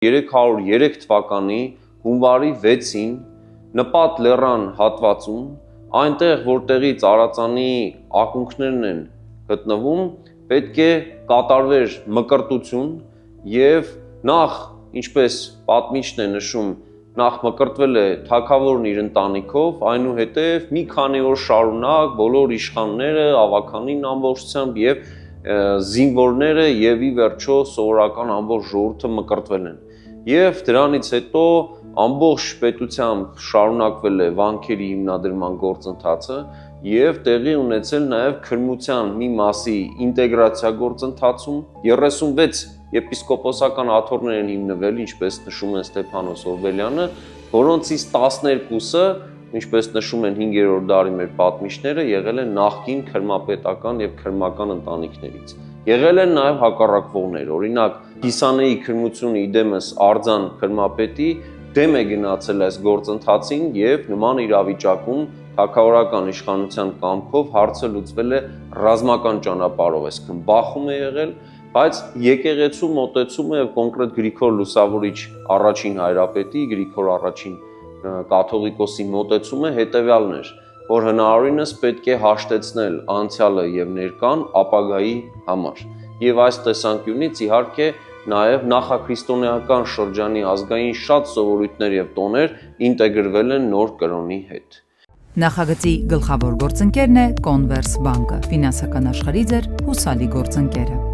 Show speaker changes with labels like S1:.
S1: 1303 թվականի հունվարի 6-ին Նպատ լեռան հատվածում, այնտեղ որտեղից Արածանի ակունքներն են գտնվում, պետք է կատարվեր մկրտություն եւ նախ, ինչպես պատմիչն է նշում, նախ մկրտվել է թագավորն իր ընտանիքով, այնուհետև մի քանի օր շարունակ բոլոր իշխանները, ավականին ամբողջությամբ եւ զինվորները եւ ի վերջո սովորական ամբողջ ժողովուրդը մկրտվել են։ Եվ դրանից հետո ամբողջ պետությամբ շարունակվել է վանքերի հիմնադրման գործընթացը եւ տեղի ունեցել նաեւ քրմության մի մասի ինտեգրացիա գործընթացում 36 եպիսկոպոսական աթոռներ են հիմնվել, ինչպես նշում է Ստեփանոս Օրբելյանը, որոնցից 12-ը, ինչպես նշում են 5-րդ դարի մեր պատմիչները, եղել են նախկին քրմապետական եւ քրմական ընտանիքներից։ Եղել են նաև հակառակվողներ, օրինակ Գիսանեի քրմությունը իդեմս Արձան քրմապետի դեմ է գնացել այս գործընթացին եւ նման իրավիճակում թագավորական իշխանության կամքով հարցը լուծվել է ռազմական ճանապարհով, այսինքն բախում է եղել, բայց եկեղեցու մոտեցումը եւ կոնկրետ Գրիգոր Լուսավորիչ առաջին հայրապետի, Գրիգոր առաջին կաթողիկոսի մոտեցումը հետեւյալն էր, որ հնարավորինս պետք է հաշտեցնել անցյալը եւ ներկան ապագայի համար։ Եվ այս տեսանկյունից իհարկե նաեւ նախաքրիստոնեական շրջանի ազգային շատ սովորույթներ եւ տոներ ինտեգրվել են նոր կրոնի հետ։
S2: Նախագծի գլխավոր գործընկերն է Converse բանկը, ֆինանսական աշխարհի ձեր հուսալի գործընկերը։